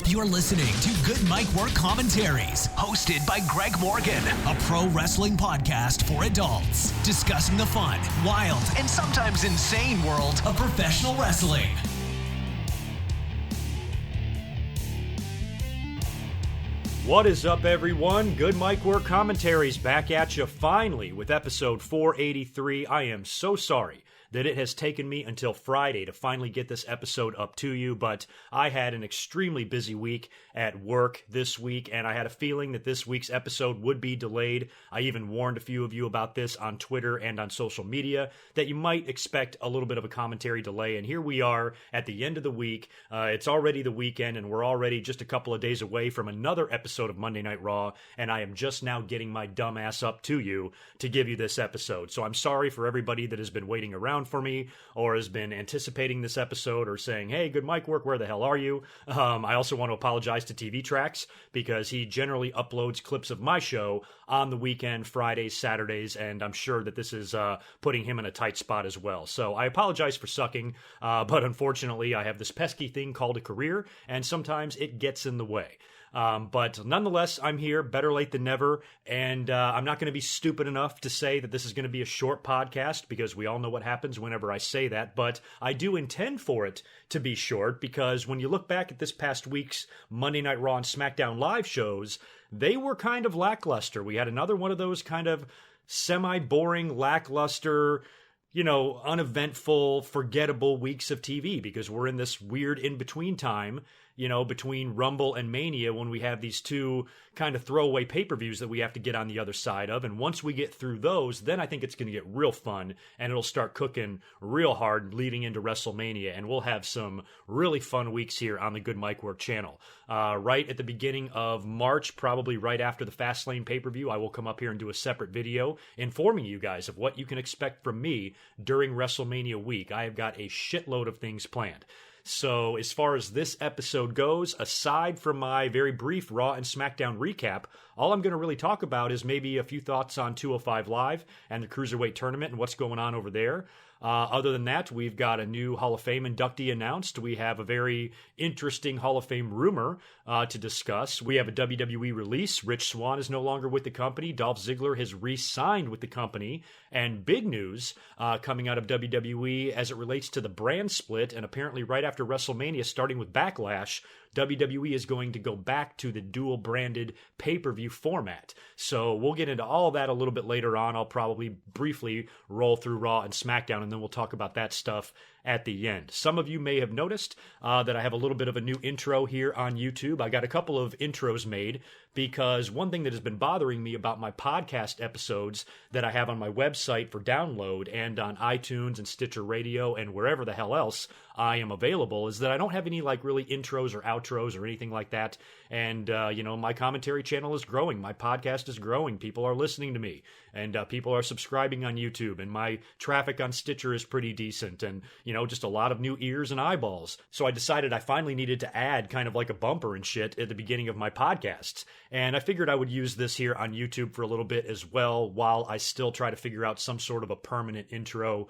You're listening to Good Mic Work Commentaries, hosted by Greg Morgan, a pro wrestling podcast for adults, discussing the fun, wild, and sometimes insane world of professional wrestling. What is up, everyone? Good Mic Work Commentaries back at you finally with episode 483. I am so sorry that it has taken me until Friday to finally get this episode up to you, but I had an extremely busy week at work this week, and I had a feeling that this week's episode would be delayed. I even warned a few of you about this on Twitter and on social media, that you might expect a little bit of a commentary delay, and here we are at the end of the week. It's already the weekend, and we're already just a couple of days away from another episode of Monday Night Raw, and I am just now getting my dumb ass up to you to give you this episode. So I'm sorry for everybody that has been waiting around for me or has been anticipating this episode or saying, hey, Good Mic Work, where the hell are you? I also want to apologize to TVTrax because he generally uploads clips of my show on the weekend, Fridays, Saturdays, and I'm sure that this is putting him in a tight spot as well. So I apologize for sucking, but unfortunately I have this pesky thing called a career, and sometimes it gets in the way. But nonetheless, I'm here, better late than never, and I'm not going to be stupid enough to say that this is going to be a short podcast, because we all know what happens whenever I say that, but I do intend for it to be short, because when you look back at this past week's Monday Night Raw and SmackDown Live shows, they were kind of lackluster. We had another one of those kind of semi-boring, lackluster, uneventful, forgettable weeks of TV, because we're in this weird in-between time, between Rumble and Mania, when we have these two kind of throwaway pay-per-views that we have to get on the other side of. And once we get through those, then I think it's going to get real fun, and it'll start cooking real hard leading into WrestleMania, and we'll have some really fun weeks here on the Good Mic Work channel. Right at the beginning of March, probably right after the Fastlane pay-per-view, I will come up here and do a separate video informing you guys of what you can expect from me during WrestleMania week. I have got a shitload of things planned. So as far as this episode goes, aside from my very brief Raw and SmackDown recap, all I'm going to really talk about is maybe a few thoughts on 205 Live and the Cruiserweight Tournament and what's going on over there. Other than that, we've got a new Hall of Fame inductee announced. We have a very interesting Hall of Fame rumor to discuss. We have a WWE release. Rich Swann is no longer with the company. Dolph Ziggler has re-signed with the company. And big news coming out of WWE as it relates to the brand split. And apparently right after WrestleMania, starting with Backlash, WWE is going to go back to the dual-branded pay-per-view format. So we'll get into all of that a little bit later on. I'll probably briefly roll through Raw and SmackDown, and then we'll talk about that stuff at the end. Some of you may have noticed that I have a little bit of a new intro here on YouTube. I got a couple of intros made because one thing that has been bothering me about my podcast episodes that I have on my website for download and on iTunes and Stitcher Radio and wherever the hell else I am available is that I don't have any really intros or outros or anything like that. And, my commentary channel is growing. My podcast is growing. People are listening to me, and people are subscribing on YouTube, and my traffic on Stitcher is pretty decent, and, just a lot of new ears and eyeballs. So I decided I finally needed to add kind of like a bumper and shit at the beginning of my podcasts. And I figured I would use this here on YouTube for a little bit as well, while I still try to figure out some sort of a permanent intro,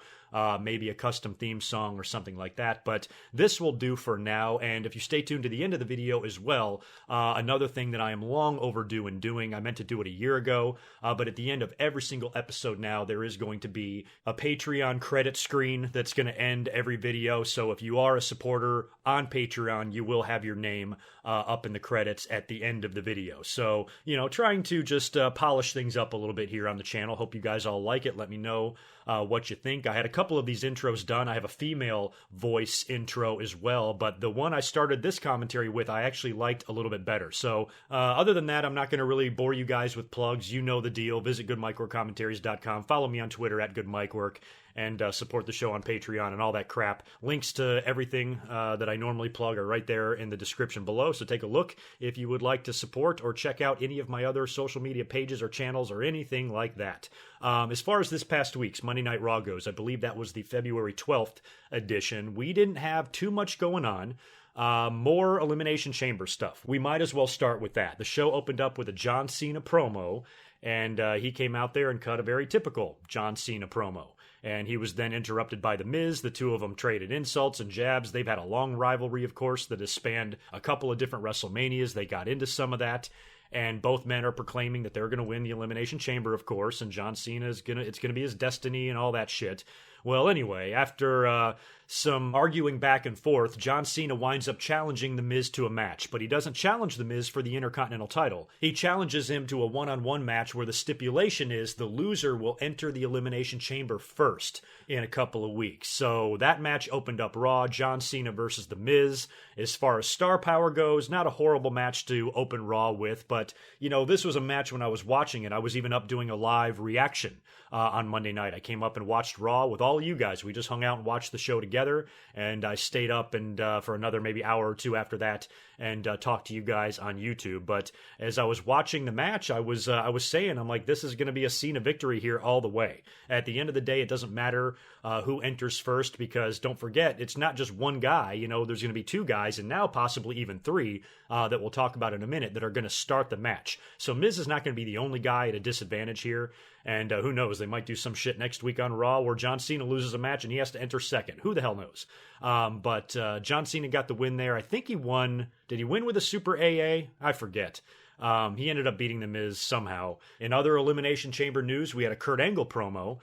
maybe a custom theme song or something like that. But this will do for now. And if you stay tuned to the end of the video as well, another thing that I am long overdue in doing, I meant to do it a year ago, but at the end of every single episode now, there is going to be a Patreon credit screen that's going to end every video. So if you are a supporter on Patreon, you will have your name up in the credits at the end of the video. So, trying to just polish things up a little bit here on the channel. Hope you guys all like it. Let me know what you think. I had a couple of these intros done. I have a female voice intro as well, but the one I started this commentary with, I actually liked a little bit better. So other than that, I'm not going to really bore you guys with plugs. You know the deal. Visit GoodMicWorkCommentaries.com. Follow me on Twitter at GoodMicWork. And support the show on Patreon and all that crap. Links to everything that I normally plug are right there in the description below, so take a look if you would like to support or check out any of my other social media pages or channels or anything like that. As far as this past week's Monday Night Raw goes, I believe that was the February 12th edition. We didn't have too much going on. More Elimination Chamber stuff. We might as well start with that. The show opened up with a John Cena promo, and he came out there and cut a very typical John Cena promo. and he was then interrupted by The Miz. The two of them traded insults and jabs. They've had a long rivalry, of course, that has spanned a couple of different WrestleManias. They got into some of that. And both men are proclaiming that they're going to win the Elimination Chamber, of course, and John Cena it's going to be his destiny and all that shit. Well, anyway, after some arguing back and forth, John Cena winds up challenging The Miz to a match, but he doesn't challenge The Miz for the Intercontinental title. He challenges him to a one-on-one match where the stipulation is the loser will enter the Elimination Chamber first in a couple of weeks. So that match opened up Raw, John Cena versus The Miz. As far as star power goes, not a horrible match to open Raw with, but, this was a match when I was watching it. I was even up doing a live reaction on Monday night. I came up and watched Raw with all of you guys. We just hung out and watched the show together, and I stayed up and for another maybe hour or two after that and talked to you guys on YouTube. But as I was watching the match, I was saying, I'm like, this is going to be a Cena victory here all the way. At the end of the day, it doesn't matter who enters first, because don't forget, it's not just one guy. There's going to be two guys, and now possibly even three that we'll talk about in a minute, that are going to start the match. So Miz is not going to be the only guy at a disadvantage here. And who knows, they might do some shit next week on Raw where John Cena loses a match and he has to enter second. Who the hell knows? But John Cena got the win there. I think he won. Did he win with a Super AA? I forget. He ended up beating The Miz somehow. In other Elimination Chamber news, we had a Kurt Angle promo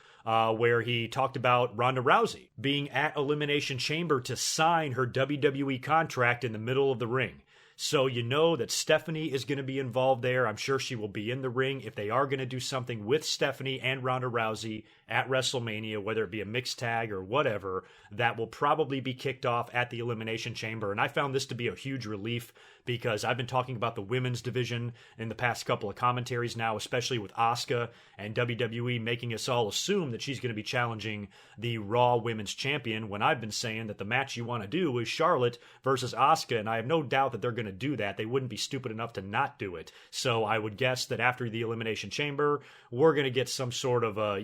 where he talked about Ronda Rousey being at Elimination Chamber to sign her WWE contract in the middle of the ring. So you know that Stephanie is going to be involved there. I'm sure she will be in the ring if they are going to do something with Stephanie and Ronda Rousey at WrestleMania, whether it be a mixed tag or whatever. That will probably be kicked off at the Elimination Chamber. And I found this to be a huge relief, because I've been talking about the women's division in the past couple of commentaries now, especially with Asuka and WWE making us all assume that she's going to be challenging the Raw Women's Champion, when I've been saying that the match you want to do is Charlotte versus Asuka, and I have no doubt that they're going to do that. They wouldn't be stupid enough to not do it. So I would guess that after the Elimination Chamber, we're going to get some sort of a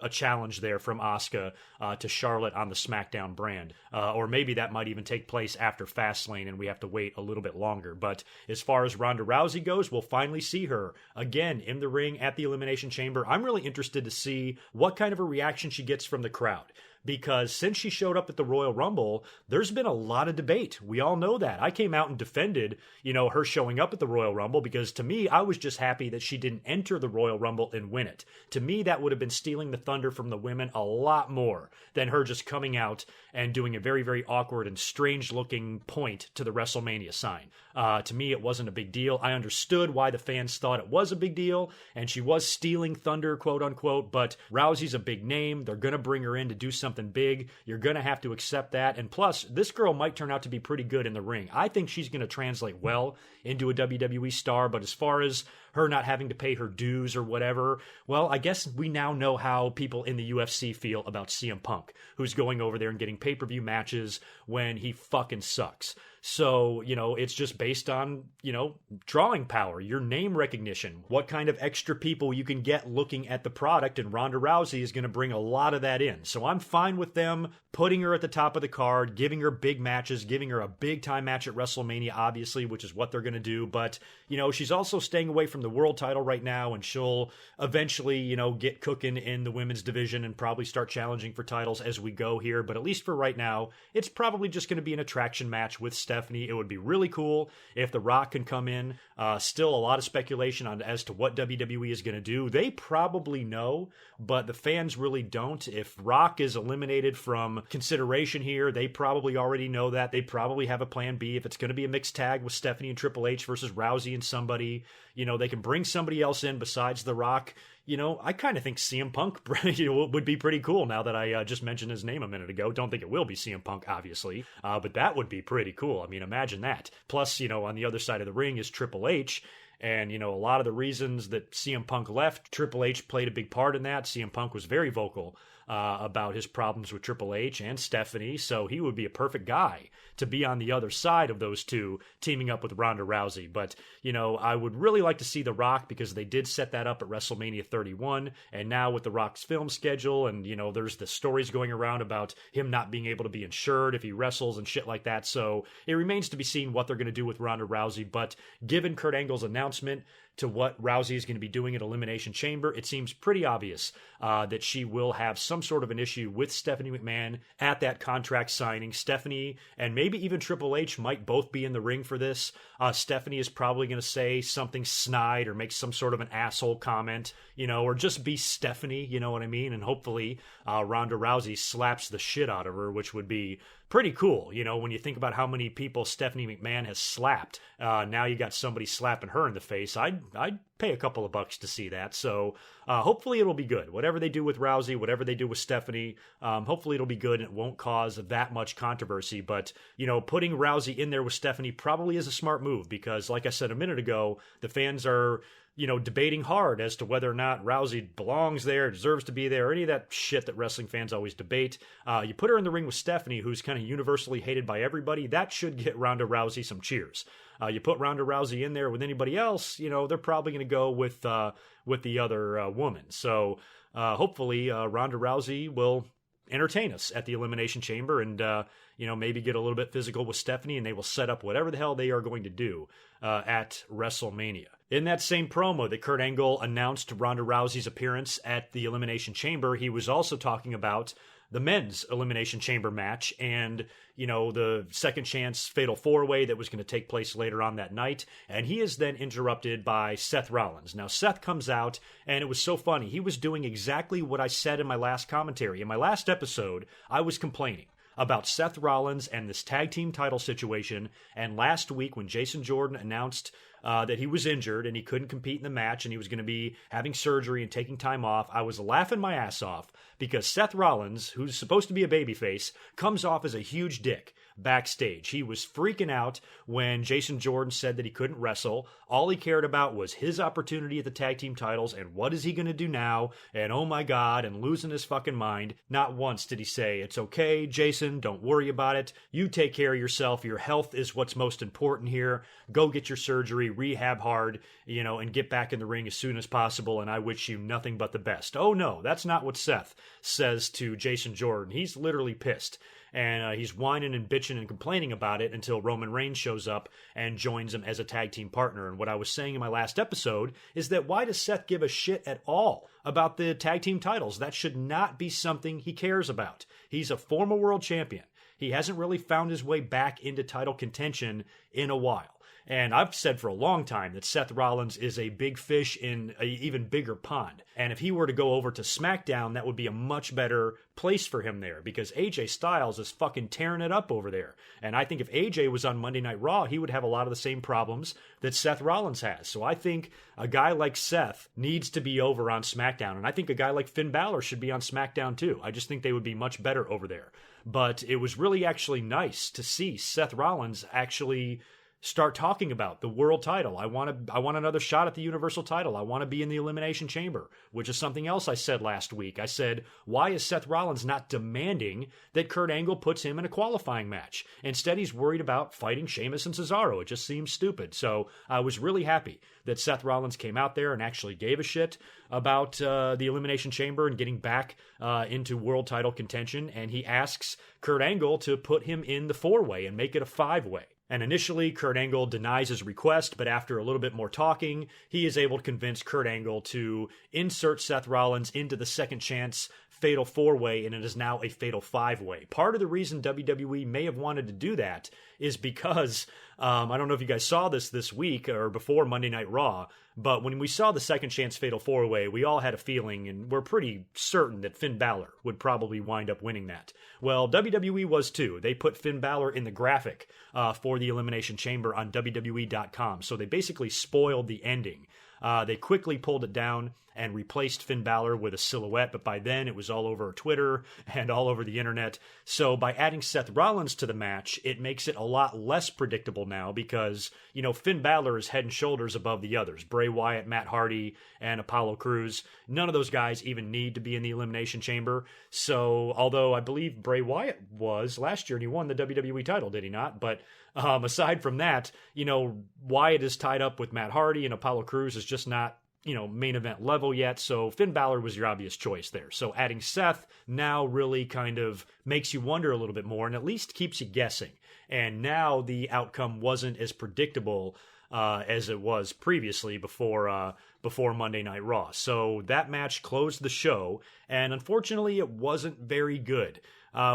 challenge there from Asuka to Charlotte on the SmackDown brand. Or maybe that might even take place after Fastlane and we have to wait a little bit longer. But as far as Ronda Rousey goes, we'll finally see her again in the ring at the Elimination Chamber. I'm really interested to see what kind of a reaction she gets from the crowd, because since she showed up at the Royal Rumble, there's been a lot of debate. We all know that. I came out and defended, her showing up at the Royal Rumble, because to me, I was just happy that she didn't enter the Royal Rumble and win it. To me, that would have been stealing the thunder from the women a lot more than her just coming out and doing a very, very awkward and strange-looking point to the WrestleMania sign. To me, it wasn't a big deal. I understood why the fans thought it was a big deal, and she was stealing thunder, quote-unquote, but Rousey's a big name. They're going to bring her in to do something big. You're going to have to accept that. And plus, this girl might turn out to be pretty good in the ring. I think she's going to translate well into a WWE star, but as far as her not having to pay her dues or whatever, well, I guess we now know how people in the UFC feel about CM Punk, who's going over there and getting pay-per-view matches when he fucking sucks. So, it's just based on, drawing power, your name recognition, what kind of extra people you can get looking at the product, and Ronda Rousey is going to bring a lot of that in. So I'm fine with them putting her at the top of the card, giving her big matches, giving her a big-time match at WrestleMania, obviously, which is what they're going to do. But, she's also staying away from the world title right now, and she'll eventually, get cooking in the women's division and probably start challenging for titles as we go here. But at least for right now, it's probably just going to be an attraction match with Stephanie. It would be really cool if The Rock can come in. Still a lot of speculation on as to what WWE is going to do. They probably know, but the fans really don't. If Rock is eliminated from consideration here, they probably already know that. They probably have a plan B. If it's going to be a mixed tag with Stephanie and Triple H versus Rousey and somebody, they can bring somebody else in besides The Rock. I kind of think CM Punk would be pretty cool now that I just mentioned his name a minute ago. Don't think it will be CM Punk, obviously, but that would be pretty cool. I mean, imagine that. Plus, on the other side of the ring is Triple H. And, a lot of the reasons that CM Punk left, Triple H played a big part in that. CM Punk was very vocal about his problems with Triple H and Stephanie, so he would be a perfect guy to be on the other side of those two, teaming up with Ronda Rousey. But, I would really like to see The Rock, because they did set that up at WrestleMania 31, and now with The Rock's film schedule, and, there's the stories going around about him not being able to be insured if he wrestles and shit like that, so it remains to be seen what they're going to do with Ronda Rousey. But given Kurt Angle's announcement to what Rousey is going to be doing at Elimination Chamber, it seems pretty obvious that she will have some sort of an issue with Stephanie McMahon at that contract signing. Stephanie and maybe even Triple H might both be in the ring for this. Stephanie is probably going to say something snide or make some sort of an asshole comment, or just be Stephanie, you know what I mean? And hopefully Ronda Rousey slaps the shit out of her, which would be pretty cool, when you think about how many people Stephanie McMahon has slapped. Now you got somebody slapping her in the face. I'd pay a couple of bucks to see that. So hopefully it'll be good. Whatever they do with Rousey, whatever they do with Stephanie, hopefully it'll be good and it won't cause that much controversy. But, putting Rousey in there with Stephanie probably is a smart move because, like I said a minute ago, the fans are debating hard as to whether or not Rousey belongs there, deserves to be there, or any of that shit that wrestling fans always debate. You put her in the ring with Stephanie, who's kind of universally hated by everybody, that should get Ronda Rousey some cheers. You put Ronda Rousey in there with anybody else, they're probably going to go with the other woman. So hopefully Ronda Rousey will entertain us at the Elimination Chamber and, maybe get a little bit physical with Stephanie, and they will set up whatever the hell they are going to do at WrestleMania. In that same promo that Kurt Angle announced Ronda Rousey's appearance at the Elimination Chamber, he was also talking about the men's Elimination Chamber match and, the second chance fatal four-way that was going to take place later on that night. And he is then interrupted by Seth Rollins. Now, Seth comes out, and it was so funny. He was doing exactly what I said in my last commentary. In my last episode, I was complaining about Seth Rollins and this tag team title situation. And last week when Jason Jordan announced that he was injured and he couldn't compete in the match and he was going to be having surgery and taking time off, I was laughing my ass off because Seth Rollins, who's supposed to be a babyface, comes off as a huge dick backstage. He was freaking out when Jason Jordan said that he couldn't wrestle. All he cared about was his opportunity at the tag team titles and what is he going to do now, and oh my god, and losing his fucking mind. Not once did he say, it's okay, Jason, don't worry about it. You take care of yourself. Your health is what's most important here. Go get your surgery, rehab hard, and get back in the ring as soon as possible, and I wish you nothing but the best. Oh no, that's not what Seth says to Jason Jordan. He's literally pissed. And he's whining and bitching and complaining about it until Roman Reigns shows up and joins him as a tag team partner. And what I was saying in my last episode is that why does Seth give a shit at all about the tag team titles? That should not be something he cares about. He's a former world champion. He hasn't really found his way back into title contention in a while. And I've said for a long time that Seth Rollins is a big fish in an even bigger pond. And if he were to go over to SmackDown, that would be a much better place for him there because AJ Styles is fucking tearing it up over there. And I think if AJ was on Monday Night Raw, he would have a lot of the same problems that Seth Rollins has. So I think a guy like Seth needs to be over on SmackDown. And I think a guy like Finn Balor should be on SmackDown too. I just think they would be much better over there. But it was really actually nice to see Seth Rollins actually start talking about the world title. I want another shot at the Universal title. I want to be in the Elimination Chamber, which is something else I said last week. I said, why is Seth Rollins not demanding that Kurt Angle puts him in a qualifying match? Instead, he's worried about fighting Sheamus and Cesaro. It just seems stupid. So I was really happy that Seth Rollins came out there and actually gave a shit about the Elimination Chamber and getting back into world title contention. And he asks Kurt Angle to put him in the four-way and make it a five-way. And initially, Kurt Angle denies his request, but after a little bit more talking, he is able to convince Kurt Angle to insert Seth Rollins into the second chance fatal four-way, and it is now a fatal five-way. Part of the reason WWE may have wanted to do that is because, I don't know if you guys saw this week or before Monday Night Raw, but when we saw the second chance fatal four-way, we all had a feeling, and we're pretty certain that Finn Balor would probably wind up winning that. Well, WWE was too. They put Finn Balor in the graphic for the Elimination Chamber on WWE.com, so they basically spoiled the ending. They quickly pulled it down and replaced Finn Balor with a silhouette, but by then it was all over Twitter and all over the internet. So by adding Seth Rollins to the match, it makes it a lot less predictable now because, Finn Balor is head and shoulders above the others. Bray Wyatt, Matt Hardy, and Apollo Crews. None of those guys even need to be in the Elimination Chamber. So, although I believe Bray Wyatt was last year and he won the WWE title, did he not? But aside from that, Wyatt is tied up with Matt Hardy and Apollo Crews is just not main event level yet, so Finn Balor was your obvious choice there. So adding Seth now really kind of makes you wonder a little bit more and at least keeps you guessing. And now the outcome wasn't as predictable as it was previously before Monday Night Raw. So that match closed the show, and unfortunately it wasn't very good.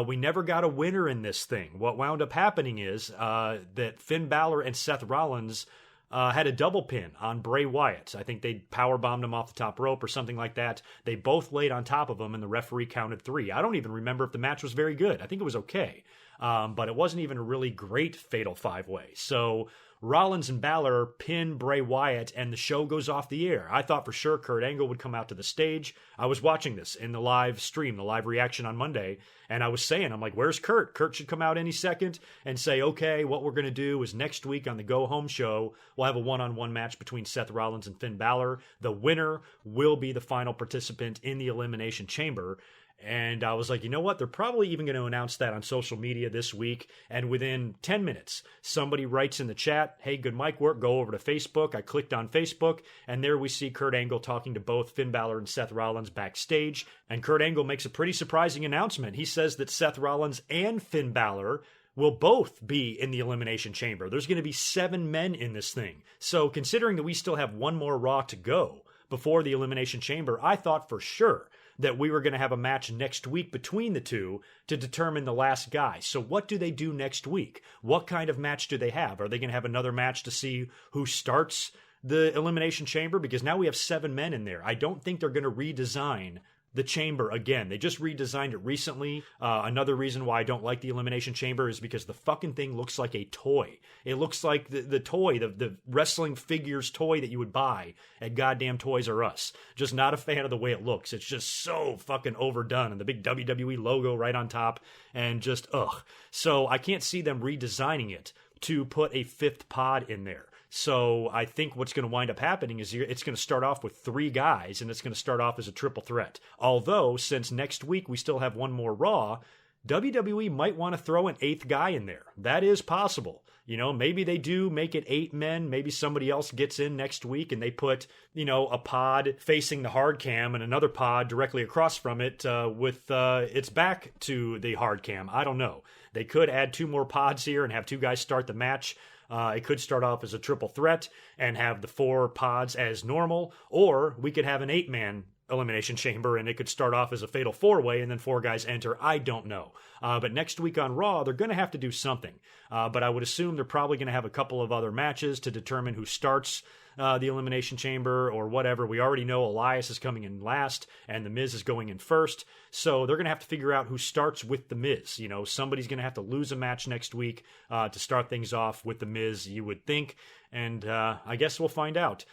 We never got a winner in this thing. What wound up happening is that Finn Balor and Seth Rollins had a double pin on Bray Wyatt. I think they powerbombed him off the top rope or something like that. They both laid on top of him, and the referee counted 3. I don't even remember if the match was very good. I think it was okay. But it wasn't even a really great Fatal 5-Way. So Rollins and Balor pin Bray Wyatt, and the show goes off the air. I thought for sure Kurt Angle would come out to the stage. I was watching this in the live stream, the live reaction on Monday, and I was saying, I'm like, where's Kurt? Kurt should come out any second and say, okay, what we're going to do is next week on the Go Home show, we'll have a one-on-one match between Seth Rollins and Finn Balor. The winner will be the final participant in the Elimination Chamber. And I was like, you know what? They're probably even going to announce that on social media this week. And within 10 minutes, somebody writes in the chat, hey, GoodMicWork, go over to Facebook. I clicked on Facebook, and there we see Kurt Angle talking to both Finn Balor and Seth Rollins backstage. And Kurt Angle makes a pretty surprising announcement. He says that Seth Rollins and Finn Balor will both be in the Elimination Chamber. There's going to be 7 men in this thing. So considering that we still have one more Raw to go before the Elimination Chamber, I thought for sure that we were going to have a match next week between the two to determine the last guy. So what do they do next week? What kind of match do they have? Are they going to have another match to see who starts the Elimination Chamber? Because now we have 7 men in there. I don't think they're going to redesign the chamber again. They just redesigned it recently. Another reason why I don't like the Elimination Chamber is because the fucking thing looks like a toy. It looks like the toy, the wrestling figures toy that you would buy at goddamn Toys R Us. Just not a fan of the way it looks. It's just so fucking overdone, and the big WWE logo right on top, and just ugh. So I can't see them redesigning it to put a 5th pod in there. So I think what's going to wind up happening is it's going to start off with 3 guys, and it's going to start off as a triple threat. Although, since next week we still have one more Raw, WWE might want to throw an 8th guy in there. That is possible. Maybe they do make it 8 men. Maybe somebody else gets in next week and they put, a pod facing the hard cam and another pod directly across from it with its back to the hard cam. I don't know. They could add 2 more pods here and have 2 guys start the match. It could start off as a triple threat and have the 4 pods as normal, or we could have an 8-man Elimination Chamber and it could start off as a fatal 4-way and then 4 guys enter. I don't know. But next week on Raw, they're going to have to do something. But I would assume they're probably going to have a couple of other matches to determine who starts the Elimination Chamber or whatever. We already know Elias is coming in last and The Miz is going in first. So they're going to have to figure out who starts with The Miz. Somebody's going to have to lose a match next week to start things off with The Miz, you would think. And I guess we'll find out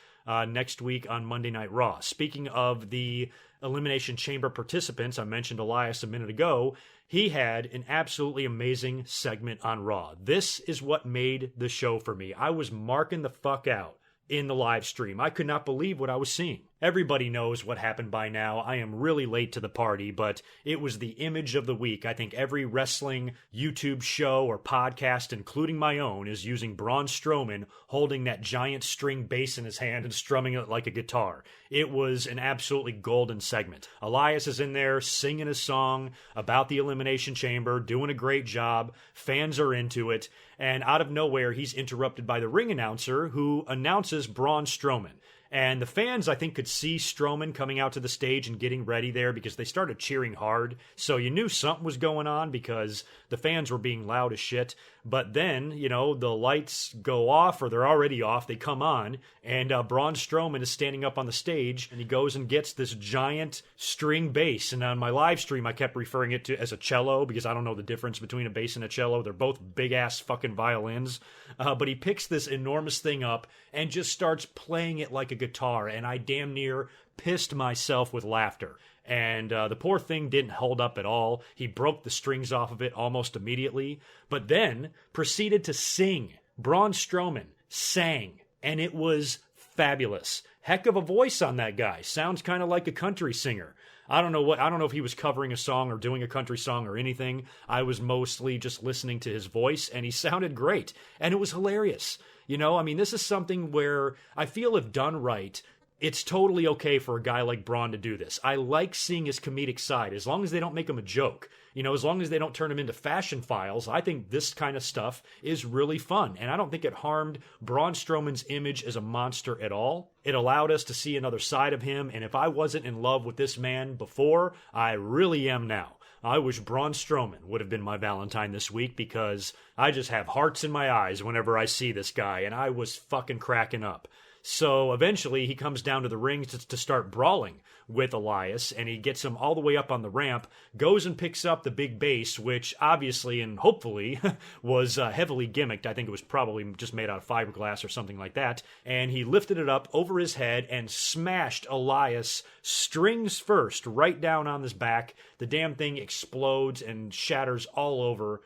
next week on Monday Night Raw. Speaking of the Elimination Chamber participants, I mentioned Elias a minute ago. He had an absolutely amazing segment on Raw. This is what made the show for me. I was marking the fuck out in the live stream. I could not believe what I was seeing. Everybody knows what happened by now. I am really late to the party, but it was the image of the week. I think every wrestling YouTube show or podcast, including my own, is using Braun Strowman holding that giant string bass in his hand and strumming it like a guitar. It was an absolutely golden segment. Elias is in there singing a song about the Elimination Chamber, doing a great job. Fans are into it. And out of nowhere, he's interrupted by the ring announcer who announces Braun Strowman. And the fans, I think, could see Strowman coming out to the stage and getting ready there because they started cheering hard. So you knew something was going on because the fans were being loud as shit. But then, the lights go off, or they're already off. They come on, and Braun Strowman is standing up on the stage, and he goes and gets this giant string bass. And on my live stream, I kept referring it to as a cello because I don't know the difference between a bass and a cello. They're both big-ass fucking violins. But he picks this enormous thing up and just starts playing it like a guitar, and I damn near pissed myself with laughter. And the poor thing didn't hold up at all. He broke the strings off of it almost immediately, but then proceeded to sing. Braun Strowman sang, and it was fabulous. Heck of a voice on that guy. Sounds kind of like a country singer. I don't know if he was covering a song or doing a country song or anything. I was mostly just listening to his voice, and he sounded great, and it was hilarious. This is something where I feel if done right, it's totally okay for a guy like Braun to do this. I like seeing his comedic side, as long as they don't make him a joke. As long as they don't turn him into fashion files, I think this kind of stuff is really fun. And I don't think it harmed Braun Strowman's image as a monster at all. It allowed us to see another side of him. And if I wasn't in love with this man before, I really am now. I wish Braun Strowman would have been my Valentine this week, because I just have hearts in my eyes whenever I see this guy, and I was fucking cracking up. So eventually he comes down to the ring to start brawling with Elias, and he gets him all the way up on the ramp, goes and picks up the big base, which obviously and hopefully was heavily gimmicked. I think it was probably just made out of fiberglass or something like that. And he lifted it up over his head and smashed Elias strings first right down on his back. The damn thing explodes and shatters all over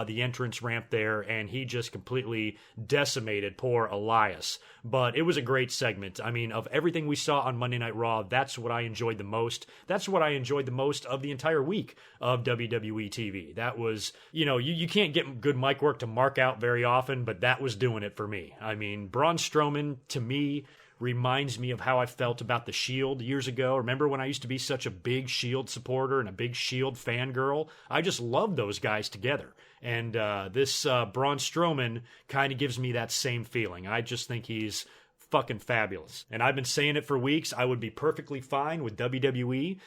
the entrance ramp there, and he just completely decimated poor Elias. But it was a great segment. I mean, of everything we saw on Monday Night Raw, that's what I enjoyed the most. That's what I enjoyed the most of the entire week of WWE TV. That was, you can't get good mic work to mark out very often, but that was doing it for me. I mean, Braun Strowman, to me, reminds me of how I felt about the Shield years ago. Remember when I used to be such a big Shield supporter and a big Shield fangirl? I just loved those guys together. And this Braun Strowman kind of gives me that same feeling. I just think he's fucking fabulous. And I've been saying it for weeks. I would be perfectly fine with WWE,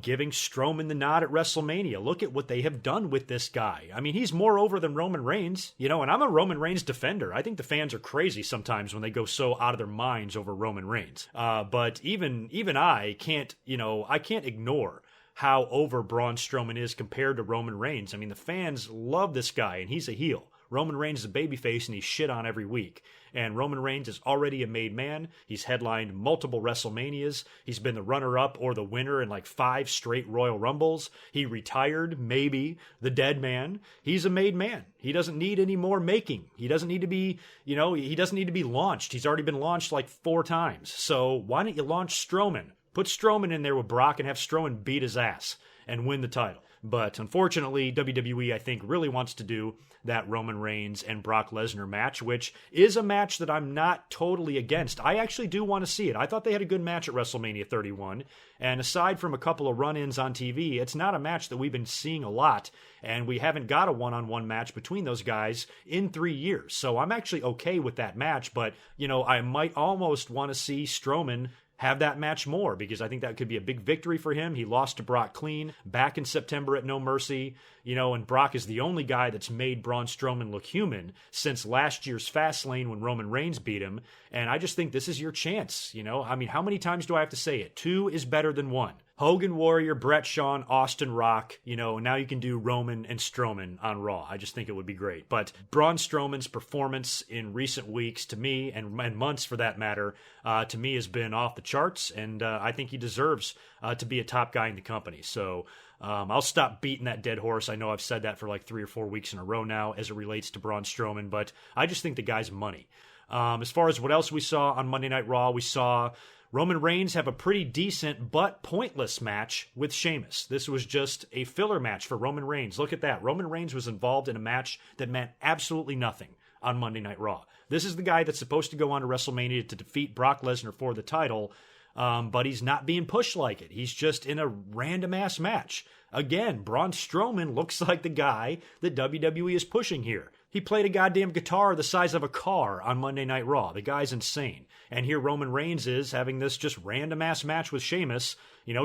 giving Strowman the nod at WrestleMania. Look at what they have done with this guy. I mean, he's more over than Roman Reigns, and I'm a Roman Reigns defender. I think the fans are crazy sometimes when they go so out of their minds over Roman Reigns. But even I can't, I can't ignore how over Braun Strowman is compared to Roman Reigns. I mean, the fans love this guy, and he's a heel. Roman Reigns is a babyface, and he's shit on every week. And Roman Reigns is already a made man. He's headlined multiple WrestleManias. He's been the runner-up or the winner in like 5 straight Royal Rumbles. He retired, maybe, the dead man. He's a made man. He doesn't need any more making. He doesn't need to be, he doesn't need to be launched. He's already been launched like 4 times. So why don't you launch Strowman? Put Strowman in there with Brock and have Strowman beat his ass and win the title. But unfortunately, WWE, I think, really wants to do that Roman Reigns and Brock Lesnar match, which is a match that I'm not totally against. I actually do want to see it. I thought they had a good match at WrestleMania 31. And aside from a couple of run-ins on TV, it's not a match that we've been seeing a lot. And we haven't got a one-on-one match between those guys in 3 years. So I'm actually okay with that match. But, I might almost want to see Strowman have that match more, because I think that could be a big victory for him. He lost to Brock clean back in September at No Mercy, and Brock is the only guy that's made Braun Strowman look human since last year's Fastlane when Roman Reigns beat him. And I just think this is your chance, I mean, how many times do I have to say it? 2 is better than 1. Hogan, Warrior, Brett, Shawn, Austin, Rock, now you can do Roman and Strowman on Raw. I just think it would be great. But Braun Strowman's performance in recent weeks, to me, and months for that matter, to me has been off the charts, and I think he deserves to be a top guy in the company. So I'll stop beating that dead horse. I know I've said that for like 3 or 4 weeks in a row now as it relates to Braun Strowman, but I just think the guy's money. As far as what else we saw on Monday Night Raw, we saw Roman Reigns have a pretty decent but pointless match with Sheamus. This was just a filler match for Roman Reigns. Look at that. Roman Reigns was involved in a match that meant absolutely nothing on Monday Night Raw. This is the guy that's supposed to go on to WrestleMania to defeat Brock Lesnar for the title, but he's not being pushed like it. He's just in a random-ass match. Again, Braun Strowman looks like the guy that WWE is pushing here. He played a goddamn guitar the size of a car on Monday Night Raw. The guy's insane. And here Roman Reigns is having this just random-ass match with Sheamus.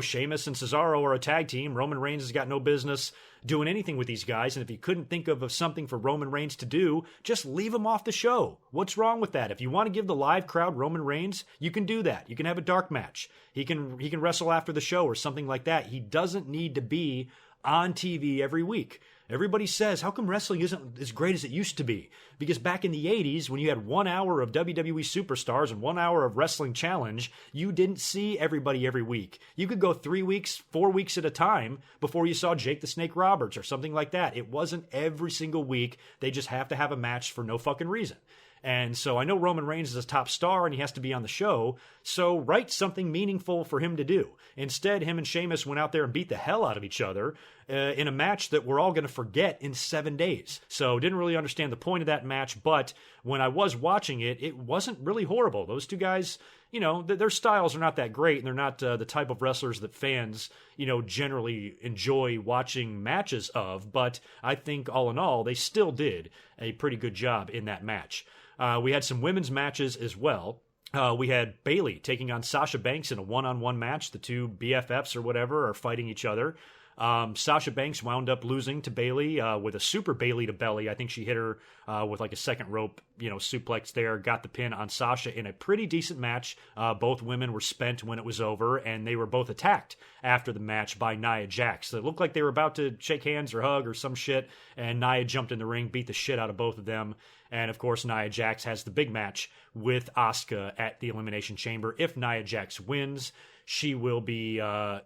Sheamus and Cesaro are a tag team. Roman Reigns has got no business doing anything with these guys. And if he couldn't think of something for Roman Reigns to do, just leave him off the show. What's wrong with that? If you want to give the live crowd Roman Reigns, you can do that. You can have a dark match. He can wrestle after the show or something like that. He doesn't need to be on TV every week. Everybody says, how come wrestling isn't as great as it used to be? Because back in the 80s, when you had 1 hour of WWE Superstars and 1 hour of Wrestling Challenge, you didn't see everybody every week. You could go 3 weeks, 4 weeks at a time before you saw Jake the Snake Roberts or something like that. It wasn't every single week. They just have to have a match for no fucking reason. And so I know Roman Reigns is a top star and he has to be on the show, so write something meaningful for him to do. Instead, him and Sheamus went out there and beat the hell out of each other in a match that we're all going to forget in 7 days. So didn't really understand the point of that match, but when I was watching it, it wasn't really horrible. Those two guys, their styles are not that great, and they're not the type of wrestlers that fans, generally enjoy watching matches of. But I think all in all, they still did a pretty good job in that match. We had some women's matches as well. We had Bayley taking on Sasha Banks in a one-on-one match. The two BFFs or whatever are fighting each other. Sasha Banks wound up losing to Bayley with a super Bayley to belly. I think she hit her with like a second rope, suplex there, got the pin on Sasha in a pretty decent match. Both women were spent when it was over, and they were both attacked after the match by Nia Jax. So it looked like they were about to shake hands or hug or some shit, and Nia jumped in the ring, beat the shit out of both of them. And of course, Nia Jax has the big match with Asuka at the Elimination Chamber. If Nia Jax wins, she will be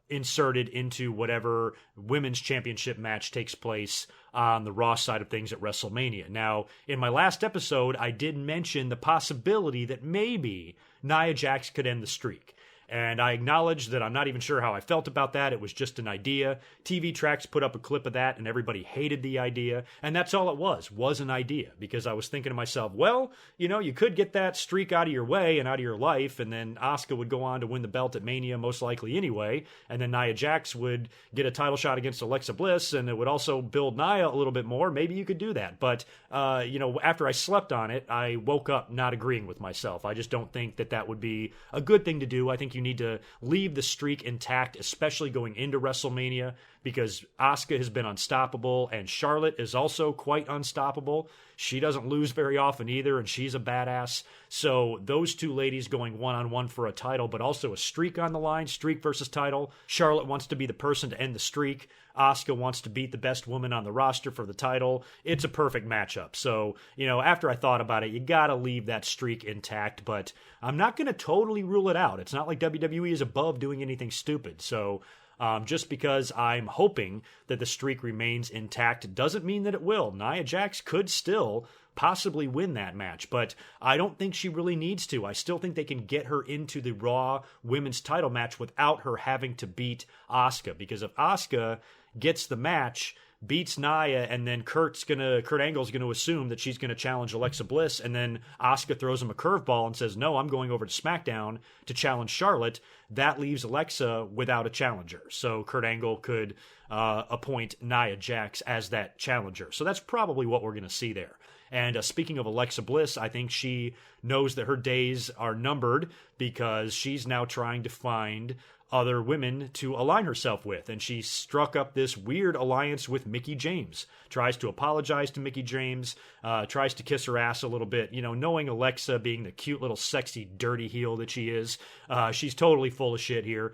inserted into whatever women's championship match takes place on the Raw side of things at WrestleMania. Now, in my last episode, I did mention the possibility that maybe Nia Jax could end the streak. And I acknowledge that I'm not even sure how I felt about that. It was just an idea. TVTrax put up a clip of that, and everybody hated the idea. And that's all it was an idea. Because I was thinking to myself, well, you could get that streak out of your way and out of your life, and then Asuka would go on to win the belt at Mania most likely anyway. And then Nia Jax would get a title shot against Alexa Bliss, and it would also build Nia a little bit more. Maybe you could do that. But, after I slept on it, I woke up not agreeing with myself. I just don't think that would be a good thing to do. I think you need to leave the streak intact, especially going into WrestleMania, because Asuka has been unstoppable, and Charlotte is also quite unstoppable. She doesn't lose very often either, and she's a badass. So those two ladies going one-on-one for a title, but also a streak on the line, streak versus title. Charlotte wants to be the person to end the streak. Asuka wants to beat the best woman on the roster for the title. It's a perfect matchup. So, after I thought about it, you gotta leave that streak intact, but I'm not gonna totally rule it out. It's not like WWE is above doing anything stupid. So, just because I'm hoping that the streak remains intact doesn't mean that it will. Nia Jax could still possibly win that match, but I don't think she really needs to. I still think they can get her into the Raw women's title match without her having to beat Asuka, because if Asuka gets the match, beats Nia, and then Kurt Angle's gonna assume that she's gonna challenge Alexa Bliss, and then Asuka throws him a curveball and says, no, I'm going over to SmackDown to challenge Charlotte. That leaves Alexa without a challenger. So Kurt Angle could appoint Nia Jax as that challenger. So that's probably what we're gonna see there. And speaking of Alexa Bliss, I think she knows that her days are numbered, because she's now trying to find other women to align herself with. And she struck up this weird alliance with Mickie James. Tries to apologize to Mickie James, tries to kiss her ass a little bit. Knowing Alexa being the cute little sexy dirty heel that she is, she's totally full of shit here.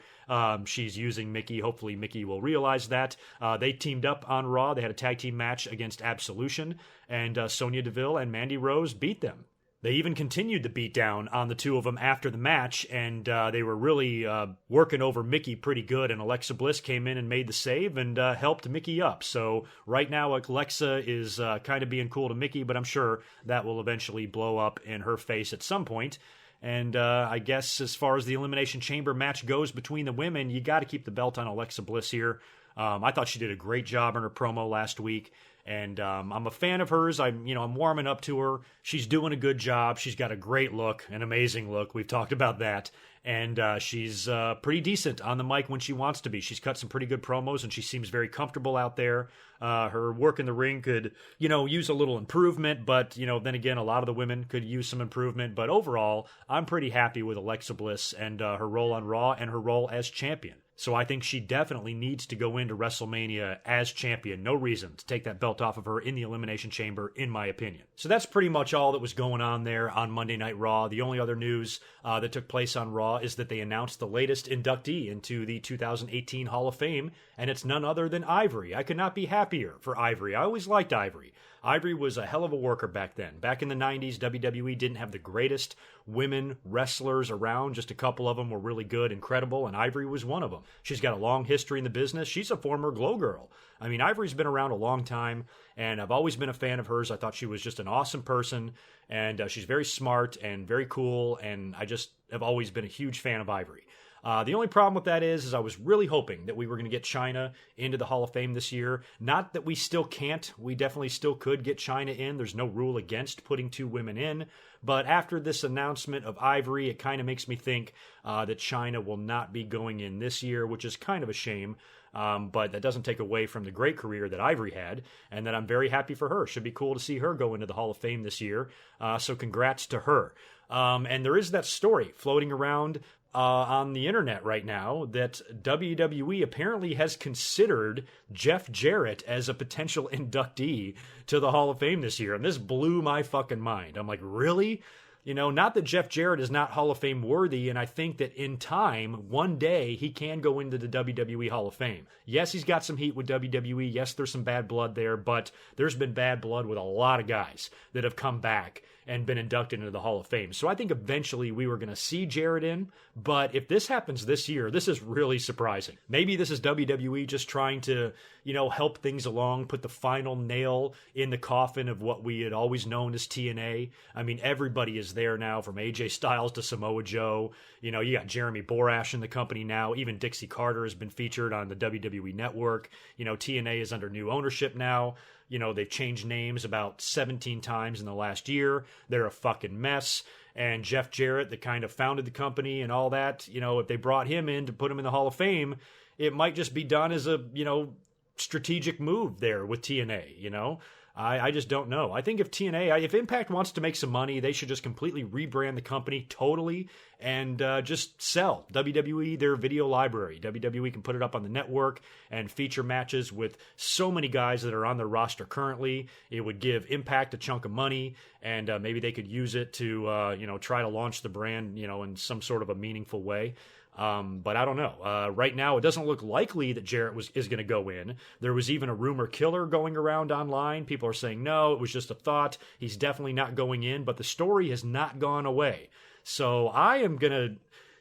She's using Mickie. Hopefully Mickie will realize that. They teamed up on Raw. They had a tag team match against Absolution, and Sonya Deville and Mandy Rose beat them. They even continued the beatdown on the two of them after the match, and they were really working over Mickie pretty good, and Alexa Bliss came in and made the save and helped Mickie up. So right now Alexa is kind of being cool to Mickie, but I'm sure that will eventually blow up in her face at some point. And I guess as far as the Elimination Chamber match goes between the women, you got to keep the belt on Alexa Bliss here. I thought she did a great job in her promo last week. And I'm a fan of hers. I'm warming up to her. She's doing a good job. She's got a great look, an amazing look. We've talked about that. And she's pretty decent on the mic when she wants to be. She's cut some pretty good promos, and she seems very comfortable out there. Her work in the ring could, use a little improvement, but, then again, a lot of the women could use some improvement. But overall, I'm pretty happy with Alexa Bliss and her role on Raw and her role as champion. So I think she definitely needs to go into WrestleMania as champion. No reason to take that belt off of her in the Elimination Chamber, in my opinion. So that's pretty much all that was going on there on Monday Night Raw. The only other news that took place on Raw is that they announced the latest inductee into the 2018 Hall of Fame, and it's none other than Ivory. I could not be happier for Ivory. I always liked Ivory. Ivory was a hell of a worker back then. Back in the 90s, WWE didn't have the greatest women wrestlers around. Just a couple of them were really good and credible, and Ivory was one of them. She's got a long history in the business. She's a former Glow Girl. I mean, Ivory's been around a long time, and I've always been a fan of hers. I thought she was just an awesome person, and she's very smart and very cool, and I just have always been a huge fan of Ivory. The only problem with that is I was really hoping that we were going to get Chyna into the Hall of Fame this year. Not that we still can't. We definitely still could get Chyna in. There's no rule against putting 2 women in. But after this announcement of Ivory, it kind of makes me think that Chyna will not be going in this year, which is kind of a shame. But that doesn't take away from the great career that Ivory had, and that I'm very happy for her. Should be cool to see her go into the Hall of Fame this year. So congrats to her. And there is that story floating around on the internet right now that WWE apparently has considered Jeff Jarrett as a potential inductee to the Hall of Fame this year. And this blew my fucking mind. I'm like, really? You know, not that Jeff Jarrett is not Hall of Fame worthy, and I think that in time, one day, he can go into the WWE Hall of Fame. Yes, he's got some heat with WWE. Yes, there's some bad blood there, but there's been bad blood with a lot of guys that have come back and been inducted into the Hall of Fame. So I think eventually we were going to see Jarrett in, but if this happens this year, this is really surprising. Maybe this is WWE just trying to, you know, help things along, put the final nail in the coffin of what we had always known as TNA. I mean, everybody is there now, from AJ Styles to Samoa Joe. You know, you got Jeremy Borash in the company now. Even Dixie Carter has been featured on the WWE Network. You know, TNA is under new ownership now. You know, they've changed names about 17 times in the last year. They're a fucking mess. And Jeff Jarrett, that kind of founded the company and all that, you know, if they brought him in to put him in the Hall of Fame, it might just be done as a, you know, strategic move there with TNA, you know? I just don't know. I think if Impact wants to make some money, they should just completely rebrand the company totally and just sell WWE their video library. WWE can put it up on the network and feature matches with so many guys that are on their roster currently. It would give Impact a chunk of money, and maybe they could use it to, you know, try to launch the brand, you know, in some sort of a meaningful way. But I don't know. Right now, it doesn't look likely that Jarrett is going to go in. There was even a rumor killer going around online. People are saying, no, it was just a thought. He's definitely not going in, but the story has not gone away. So I am going to,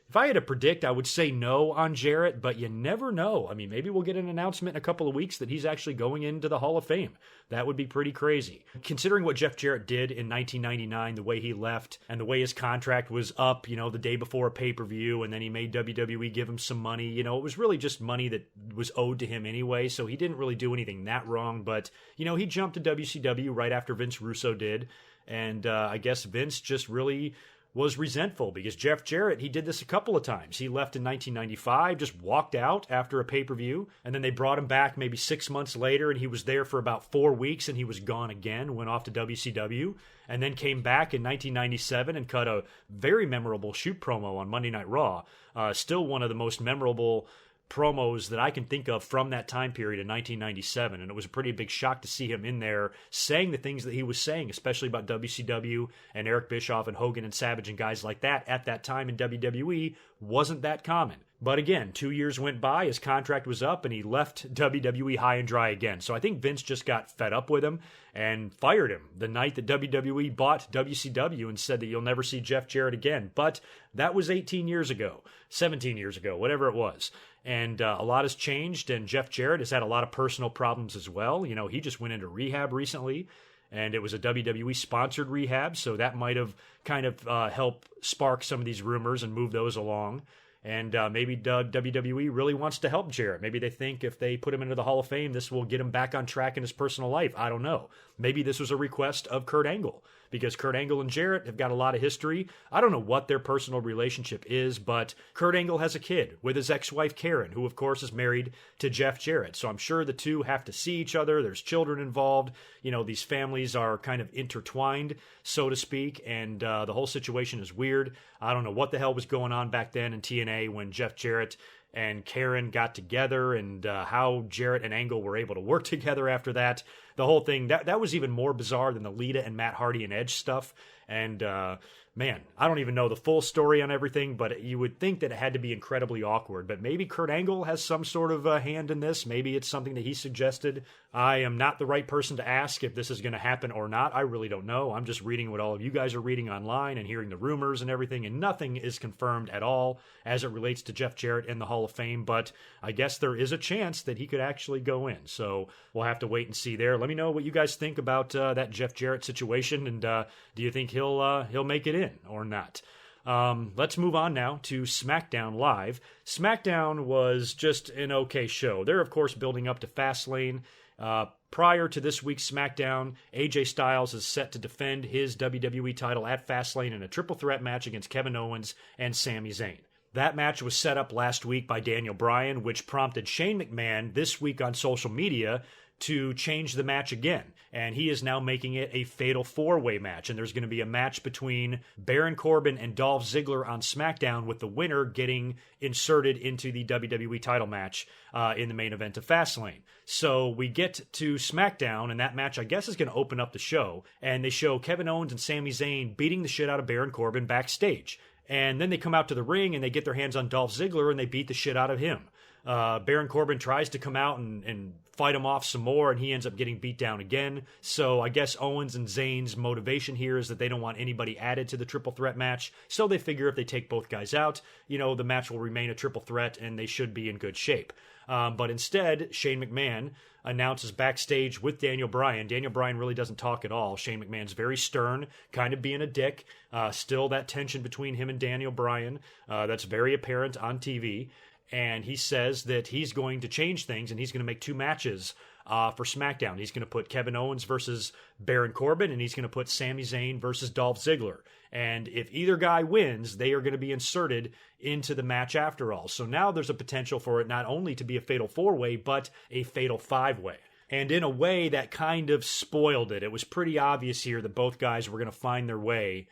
if I had to predict, I would say no on Jarrett, but you never know. I mean, maybe we'll get an announcement in a couple of weeks that he's actually going into the Hall of Fame. That would be pretty crazy. Considering what Jeff Jarrett did in 1999, the way he left and the way his contract was up, you know, the day before a pay-per-view, and then he made WWE give him some money. You know, it was really just money that was owed to him anyway, so he didn't really do anything that wrong. But, you know, he jumped to WCW right after Vince Russo did, and I guess Vince just really was resentful because Jeff Jarrett, he did this a couple of times. He left in 1995, just walked out after a pay-per-view, and then they brought him back maybe 6 months later, and he was there for about 4 weeks, and he was gone again, went off to WCW, and then came back in 1997 and cut a very memorable shoot promo on Monday Night Raw. Still one of the most memorable promos that I can think of from that time period in 1997, and it was a pretty big shock to see him in there saying the things that he was saying, especially about WCW and Eric Bischoff and Hogan and Savage and guys like that at that time in WWE. Wasn't that common. But again, 2 years went by, his contract was up, and he left WWE high and dry again. So I think Vince just got fed up with him and fired him the night that WWE bought WCW and said that you'll never see Jeff Jarrett again. But that was 18 years ago, 17 years ago, whatever it was. And a lot has changed, and Jeff Jarrett has had a lot of personal problems as well. You know, he just went into rehab recently, and it was a WWE-sponsored rehab, so that might have kind of helped spark some of these rumors and move those along. And maybe WWE really wants to help Jarrett. Maybe they think if they put him into the Hall of Fame, this will get him back on track in his personal life. I don't know. Maybe this was a request of Kurt Angle, because Kurt Angle and Jarrett have got a lot of history. I don't know what their personal relationship is, but Kurt Angle has a kid with his ex-wife Karen, who of course is married to Jeff Jarrett. So I'm sure the two have to see each other. There's children involved. You know, these families are kind of intertwined, so to speak, and the whole situation is weird. I don't know what the hell was going on back then in TNA when Jeff Jarrett and Karen got together, and how Jarrett and Angle were able to work together after that. The whole thing, that was even more bizarre than the Lita and Matt Hardy and Edge stuff. And man, I don't even know the full story on everything, but you would think that it had to be incredibly awkward. But maybe Kurt Angle has some sort of hand in this. Maybe it's something that he suggested. I am not the right person to ask if this is going to happen or not. I really don't know. I'm just reading what all of you guys are reading online and hearing the rumors and everything, and nothing is confirmed at all as it relates to Jeff Jarrett in the Hall of Fame. But I guess there is a chance that he could actually go in. So we'll have to wait and see there. Let me know what you guys think about that Jeff Jarrett situation, and do you think he'll make it in or not? Let's move on now to SmackDown Live. SmackDown was just an okay show. They're, of course, building up to Fastlane. Prior to this week's SmackDown, AJ Styles is set to defend his WWE title at Fastlane in a triple threat match against Kevin Owens and Sami Zayn. That match was set up last week by Daniel Bryan, which prompted Shane McMahon this week on social media to change the match again. And he is now making it a fatal four-way match. And there's going to be a match between Baron Corbin and Dolph Ziggler on SmackDown, with the winner getting inserted into the WWE title match in the main event of Fastlane. So we get to SmackDown, and that match, I guess, is going to open up the show. And they show Kevin Owens and Sami Zayn beating the shit out of Baron Corbin backstage. And then they come out to the ring and they get their hands on Dolph Ziggler and they beat the shit out of him. Baron Corbin tries to come out and fight him off some more, and he ends up getting beat down again. So I guess Owens and Zayn's motivation here is that they don't want anybody added to the triple threat match. So they figure if they take both guys out, the match will remain a triple threat and they should be in good shape. But instead, Shane McMahon announces backstage with Daniel Bryan. Daniel Bryan really doesn't talk at all. Shane McMahon's very stern, kind of being a dick. Still that tension between him and Daniel Bryan. That's very apparent on TV. And he says that he's going to change things and he's going to make two matches for SmackDown. He's going to put Kevin Owens versus Baron Corbin, and he's going to put Sami Zayn versus Dolph Ziggler. And if either guy wins, they are going to be inserted into the match after all. So now there's a potential for it not only to be a fatal four-way, but a fatal five-way. And in a way, that kind of spoiled it. It was pretty obvious here that both guys were going to find their way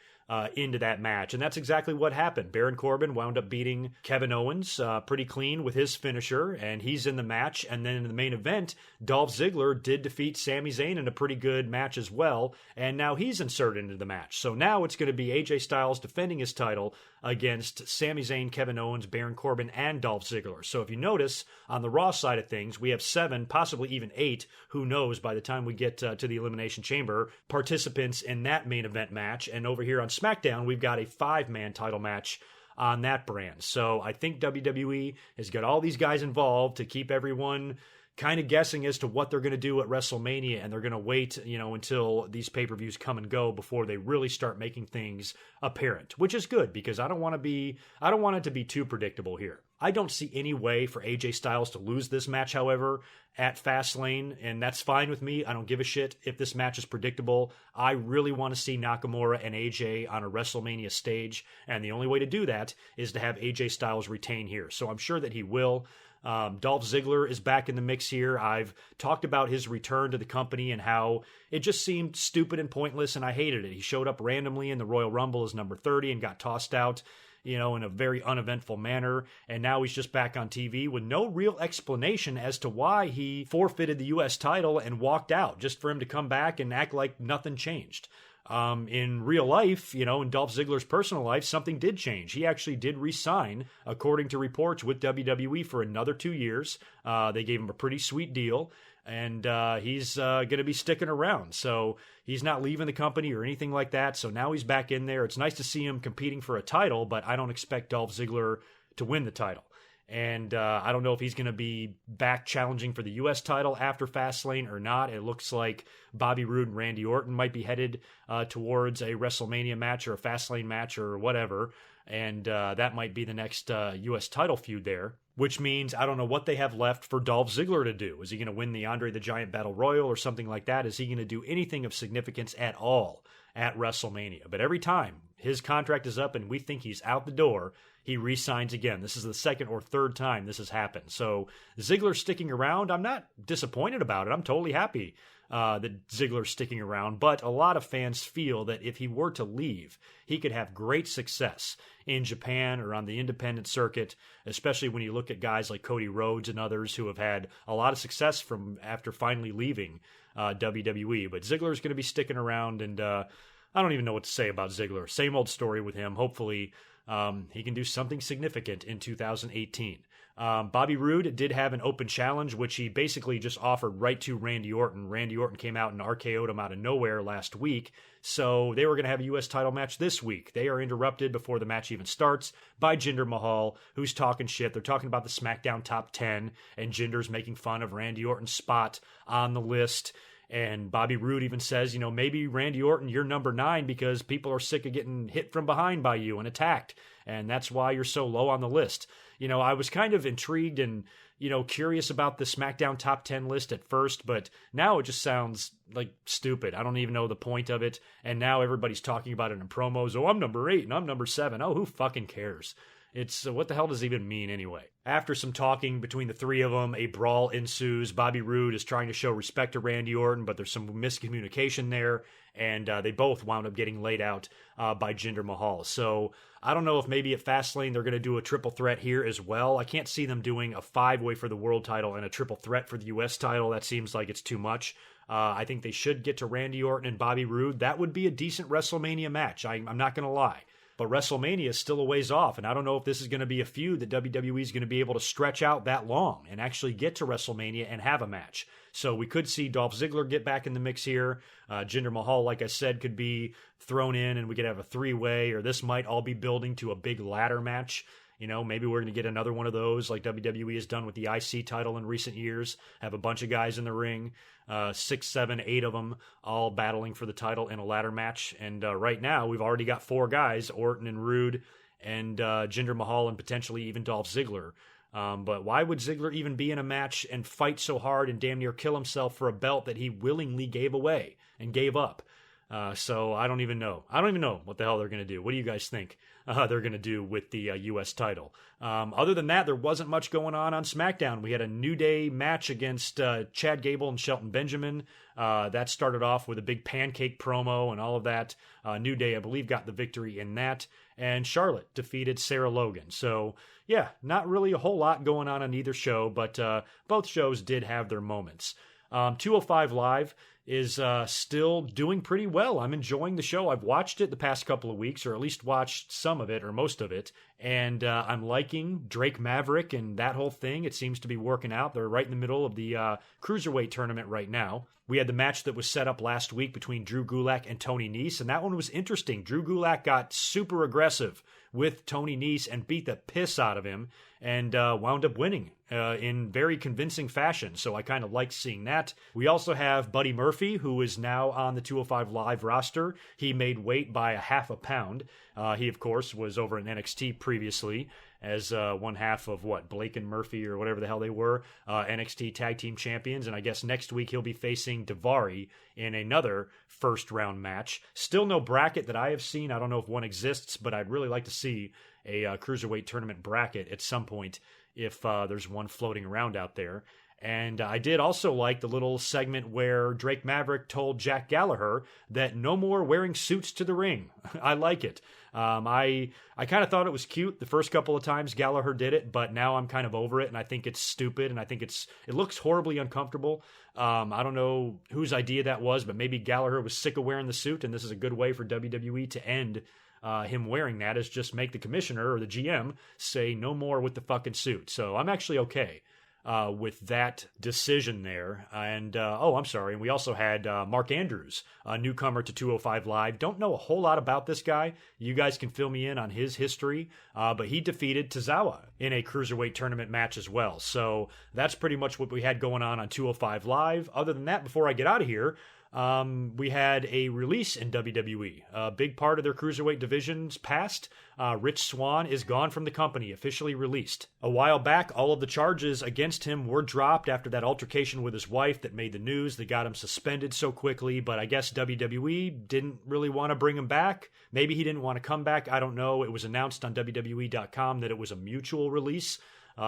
into that match. And that's exactly what happened. Baron Corbin wound up beating Kevin Owens pretty clean with his finisher, and he's in the match. And then in the main event, Dolph Ziggler did defeat Sami Zayn in a pretty good match as well, and now he's inserted into the match. So now it's going to be AJ Styles defending his title against Sami Zayn, Kevin Owens, Baron Corbin, and Dolph Ziggler. So if you notice, on the Raw side of things, we have 7, possibly even 8, who knows by the time we get to the Elimination Chamber, participants in that main event match. And over here on SmackDown, we've got a 5-man title match on that brand. So I think WWE has got all these guys involved to keep everyone kind of guessing as to what they're going to do at WrestleMania, and they're going to wait, until these pay-per-views come and go before they really start making things apparent, which is good because I don't want it to be too predictable here. I don't see any way for AJ Styles to lose this match, however, at Fastlane, and that's fine with me. I don't give a shit if this match is predictable. I really want to see Nakamura and AJ on a WrestleMania stage, and the only way to do that is to have AJ Styles retain here. So I'm sure that he will. Dolph Ziggler is back in the mix here. I've talked about his return to the company and how it just seemed stupid and pointless, and I hated it. He showed up randomly in the Royal Rumble as number 30 and got tossed out, in a very uneventful manner, and now he's just back on TV with no real explanation as to why he forfeited the U.S. title and walked out, just for him to come back and act like nothing changed. In real life, in Dolph Ziggler's personal life, something did change. He actually did re-sign, according to reports, with WWE for another 2 years. They gave him a pretty sweet deal, and he's going to be sticking around. So he's not leaving the company or anything like that. So now he's back in there. It's nice to see him competing for a title, but I don't expect Dolph Ziggler to win the title. And I don't know if he's going to be back challenging for the U.S. title after Fastlane or not. It looks like Bobby Roode and Randy Orton might be headed towards a WrestleMania match or a Fastlane match or whatever. And that might be the next U.S. title feud there, which means I don't know what they have left for Dolph Ziggler to do. Is he going to win the Andre the Giant Battle Royal or something like that? Is he going to do anything of significance at all at WrestleMania? But every time his contract is up and we think he's out the door, he re-signs again. This is the second or third time this has happened. So Ziggler sticking around, I'm not disappointed about it. I'm totally happy that Ziggler's sticking around. But a lot of fans feel that if he were to leave, he could have great success in Japan or on the independent circuit, especially when you look at guys like Cody Rhodes and others who have had a lot of success from after finally leaving WWE. But Ziggler's going to be sticking around, and I don't even know what to say about Ziggler. Same old story with him. Hopefully he can do something significant in 2018. Bobby Roode did have an open challenge, which he basically just offered right to Randy Orton. Randy Orton came out and RKO'd him out of nowhere last week. So they were going to have a U.S. title match this week. They are interrupted before the match even starts by Jinder Mahal, who's talking shit. They're talking about the SmackDown Top 10, and Jinder's making fun of Randy Orton's spot on the list. And Bobby Roode even says, maybe Randy Orton, you're number 9 because people are sick of getting hit from behind by you and attacked. And that's why you're so low on the list. I was kind of intrigued and, curious about the SmackDown top 10 list at first, but now it just sounds like stupid. I don't even know the point of it. And now everybody's talking about it in promos. Oh, I'm number 8 and I'm number 7. Oh, who fucking cares? It's what the hell does it even mean anyway? After some talking between the three of them, a brawl ensues. Bobby Roode is trying to show respect to Randy Orton, but there's some miscommunication there, and they both wound up getting laid out by Jinder Mahal. So I don't know if maybe at Fastlane they're going to do a triple threat here as well. I can't see them doing a 5-way for the world title and a triple threat for the U.S. title. That seems like it's too much. I think they should get to Randy Orton and Bobby Roode. That would be a decent WrestleMania match. I'm not going to lie. But WrestleMania is still a ways off, and I don't know if this is going to be a feud that WWE is going to be able to stretch out that long and actually get to WrestleMania and have a match. So we could see Dolph Ziggler get back in the mix here. Jinder Mahal, like I said, could be thrown in, and we could have a 3-way, or this might all be building to a big ladder match. Maybe we're going to get another one of those like WWE has done with the IC title in recent years. Have a bunch of guys in the ring, 6, 7, 8 of them all battling for the title in a ladder match. And right now we've already got 4 guys, Orton and Roode and Jinder Mahal and potentially even Dolph Ziggler. But why would Ziggler even be in a match and fight so hard and damn near kill himself for a belt that he willingly gave away and gave up? So I don't even know. I don't even know what the hell they're going to do. What do you guys think they're going to do with the U.S. title? Other than that, there wasn't much going on SmackDown. We had a New Day match against Chad Gable and Shelton Benjamin. That started off with a big pancake promo and all of that. New Day, I believe, got the victory in that. And Charlotte defeated Sarah Logan. So, yeah, not really a whole lot going on either show, but both shows did have their moments. 205 Live is still doing pretty well. I'm enjoying the show. I've watched it the past couple of weeks, or at least watched some of it or most of it, and I'm liking Drake Maverick and that whole thing. It seems to be working out. They're right in the middle of the Cruiserweight tournament right now. We had the match that was set up last week between Drew Gulak and Tony Nese, and that one was interesting. Drew Gulak got super aggressive with Tony Nese and beat the piss out of him and wound up winning in very convincing fashion. So I kind of like seeing that. We also have Buddy Murphy, who is now on the 205 Live roster. He made weight by a half a pound. He, of course, was over in NXT previously as one half of Blake and Murphy or whatever the hell they were, NXT Tag Team Champions. And I guess next week he'll be facing Daivari in another first round match. Still no bracket that I have seen. I don't know if one exists, but I'd really like to see a Cruiserweight tournament bracket at some point if there's one floating around out there. And I did also like the little segment where Drake Maverick told Jack Gallagher that no more wearing suits to the ring. I like it. I kind of thought it was cute the first couple of times Gallagher did it, but now I'm kind of over it, and I think it's stupid, and I think it looks horribly uncomfortable. I don't know whose idea that was, but maybe Gallagher was sick of wearing the suit, and this is a good way for WWE to end him wearing that, is just make the commissioner or the GM say no more with the fucking suit. So I'm actually okay with that decision there. And, I'm sorry. And we also had Mark Andrews, a newcomer to 205 Live. Don't know a whole lot about this guy. You guys can fill me in on his history. But he defeated Tozawa in a Cruiserweight tournament match as well. So that's pretty much what we had going on 205 Live. Other than that, before I get out of here, we had a release in WWE. A big part of their Cruiserweight division's past. Rich Swann is gone from the company, officially released. A while back, all of the charges against him were dropped after that altercation with his wife that made the news, that got him suspended so quickly, but I guess WWE didn't really want to bring him back. Maybe he didn't want to come back, I don't know. It was announced on WWE.com that it was a mutual release.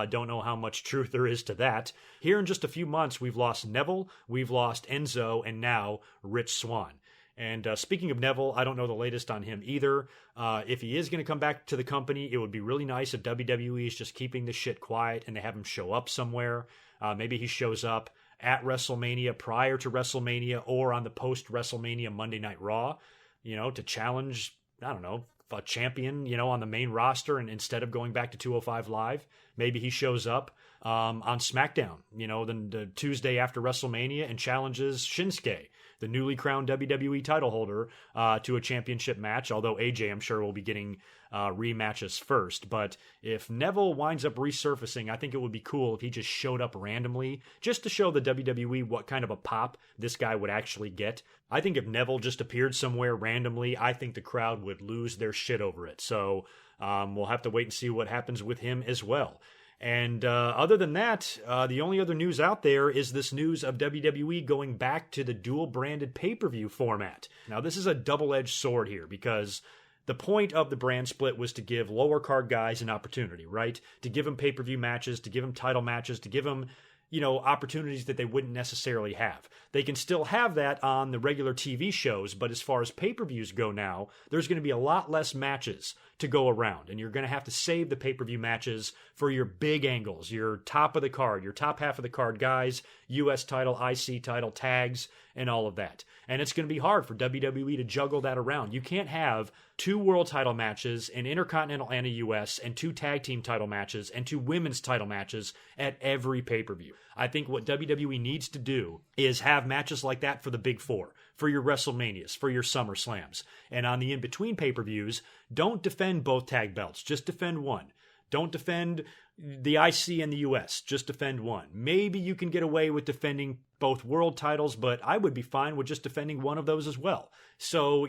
Don't know how much truth there is to that. Here in just a few months, we've lost Neville, we've lost Enzo, and now Rich Swann. And speaking of Neville, I don't know the latest on him either. If he is going to come back to the company, it would be really nice if WWE is just keeping this shit quiet and they have him show up somewhere. Maybe he shows up at WrestleMania, prior to WrestleMania, or on the post-WrestleMania Monday Night Raw, to challenge, I don't know, a champion, on the main roster, and instead of going back to 205 Live, maybe he shows up on SmackDown, the Tuesday after WrestleMania and challenges Shinsuke. the newly crowned WWE title holder to a championship match, although AJ, I'm sure, will be getting rematches first. But if Neville winds up resurfacing, I think it would be cool if he just showed up randomly just to show the WWE what kind of a pop this guy would actually get. I think if Neville just appeared somewhere randomly, I think the crowd would lose their shit over it. So we'll have to wait and see what happens with him as well. And other than that, the only other news out there is this news of WWE going back to the dual-branded pay-per-view format. Now, this is a double-edged sword here because the point of the brand split was to give lower card guys an opportunity, right? To give them pay-per-view matches, to give them title matches, to give them, opportunities that they wouldn't necessarily have. They can still have that on the regular TV shows, but as far as pay-per-views go now, there's going to be a lot less matches to go around, and you're going to have to save the pay-per-view matches for your big angles, your top of the card, your top half of the card guys, US title, IC title, tags, and all of that. And it's going to be hard for WWE to juggle that around. You can't have 2 world title matches, an Intercontinental and a US, and 2 tag team title matches, and 2 women's title matches at every pay-per-view. I think what WWE needs to do is have matches like that for the Big Four, for your WrestleManias, for your SummerSlams. And on the in-between pay-per-views, don't defend both tag belts. Just defend one. Don't defend the IC and the US. Just defend one. Maybe you can get away with defending both world titles, but I would be fine with just defending one of those as well. So,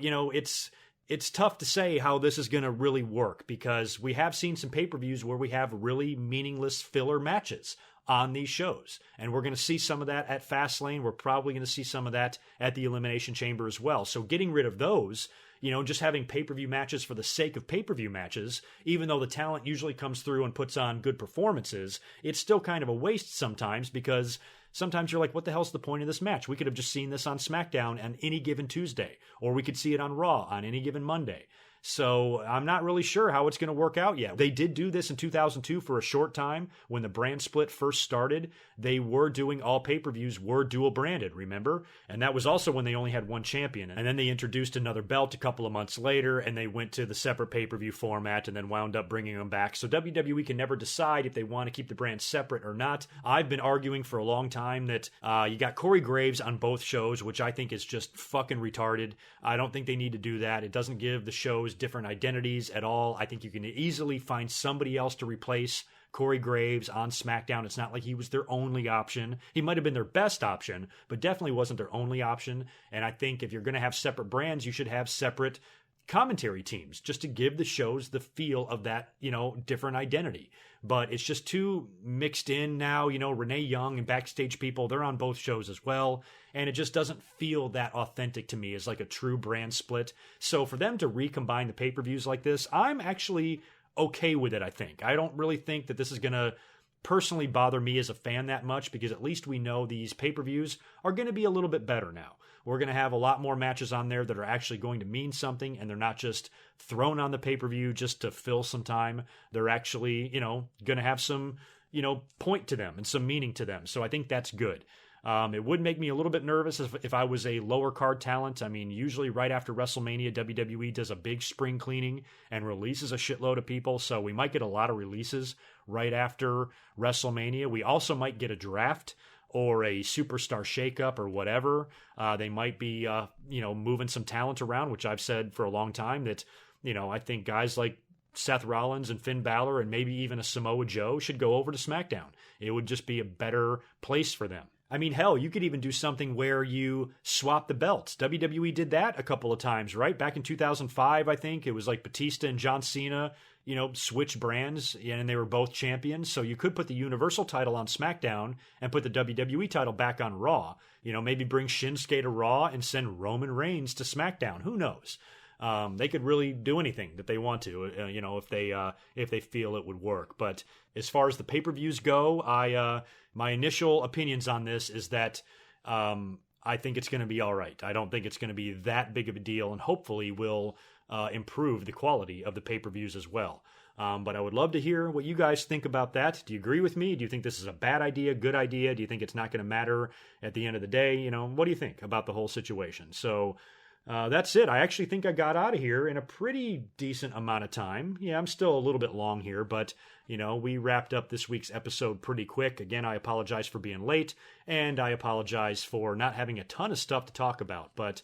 it's tough to say how this is going to really work because we have seen some pay-per-views where we have really meaningless filler matches on these shows. And we're going to see some of that at Fastlane. We're probably going to see some of that at the Elimination Chamber as well. So getting rid of those, just having pay-per-view matches for the sake of pay-per-view matches, even though the talent usually comes through and puts on good performances, it's still kind of a waste sometimes because sometimes you're like, what the hell's the point of this match? We could have just seen this on SmackDown on any given Tuesday, or we could see it on Raw on any given Monday. So I'm not really sure how it's going to work out yet. They did do this in 2002 for a short time. When the brand split first started, they were doing all pay-per-views were dual branded, remember? And that was also when they only had one champion. And then they introduced another belt a couple of months later, and they went to the separate pay-per-view format and then wound up bringing them back. So WWE can never decide if they want to keep the brand separate or not. I've been arguing for a long time that you got Corey Graves on both shows, which I think is just fucking retarded. I don't think they need to do that. It doesn't give the shows different identities at all. I think you can easily find somebody else to replace Corey Graves on SmackDown. It's not like he was their only option. He might have been their best option, but definitely wasn't their only option. And I think if you're going to have separate brands, you should have separate commentary teams just to give the shows the feel of that, different identity. But it's just too mixed in now. Renee Young and backstage people, they're on both shows as well. And it just doesn't feel that authentic to me as like a true brand split. So for them to recombine the pay-per-views like this, I'm actually okay with it, I think. I don't really think that this is going to personally bother me as a fan that much because at least we know these pay-per-views are going to be a little bit better now. We're going to have a lot more matches on there that are actually going to mean something, and they're not just thrown on the pay-per-view just to fill some time. They're actually, going to have some, point to them and some meaning to them. So I think that's good. It would make me a little bit nervous if I was a lower card talent. I mean, usually right after WrestleMania, WWE does a big spring cleaning and releases a shitload of people. So we might get a lot of releases right after WrestleMania. We also might get a draft or a superstar shakeup or whatever. They might be, moving some talent around, which I've said for a long time that, I think guys like Seth Rollins and Finn Balor and maybe even a Samoa Joe should go over to SmackDown. It would just be a better place for them. I mean, hell, you could even do something where you swap the belts. WWE did that a couple of times, right? Back in 2005, I think, it was like Batista and John Cena, switch brands, and they were both champions. So you could put the Universal title on SmackDown and put the WWE title back on Raw. Maybe bring Shinsuke to Raw and send Roman Reigns to SmackDown. Who knows? They could really do anything that they want to, if they feel it would work. But as far as the pay-per-views go, my initial opinions on this is that I think it's going to be all right. I don't think it's going to be that big of a deal, and hopefully will improve the quality of the pay-per-views as well. But I would love to hear what you guys think about that. Do you agree with me? Do you think this is a bad idea, good idea? Do you think it's not going to matter at the end of the day? What do you think about the whole situation? So that's it. I actually think I got out of here in a pretty decent amount of time. Yeah, I'm still a little bit long here, but, we wrapped up this week's episode pretty quick. Again, I apologize for being late, and I apologize for not having a ton of stuff to talk about. But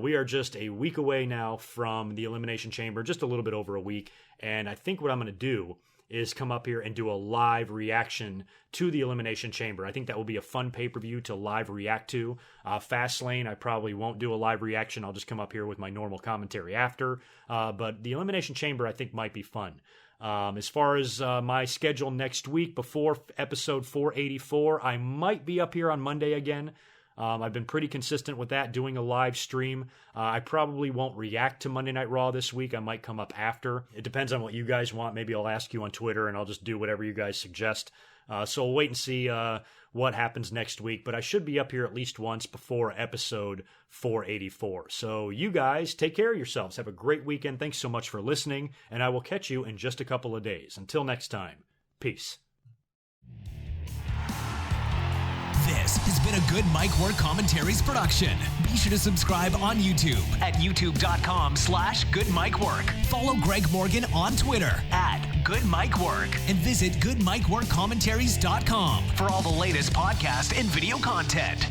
we are just a week away now from the Elimination Chamber, just a little bit over a week. And I think what I'm going to do is come up here and do a live reaction to the Elimination Chamber. I think that will be a fun pay-per-view to live react to. Fastlane, I probably won't do a live reaction. I'll just come up here with my normal commentary after. But the Elimination Chamber, I think, might be fun. As far as my schedule next week before episode 484, I might be up here on Monday again. I've been pretty consistent with that, doing a live stream. I probably won't react to Monday Night Raw this week. I might come up after. It depends on what you guys want. Maybe I'll ask you on Twitter, and I'll just do whatever you guys suggest. So we'll wait and see what happens next week. But I should be up here at least once before episode 484. So you guys, take care of yourselves. Have a great weekend. Thanks so much for listening, and I will catch you in just a couple of days. Until next time, peace. This has been a Good Mic Work Commentaries production. Be sure to subscribe on YouTube at youtube.com/GoodMicWork. Follow Greg Morgan on Twitter at GoodMicWork and visit GoodMicWorkCommentaries.com for all the latest podcast and video content.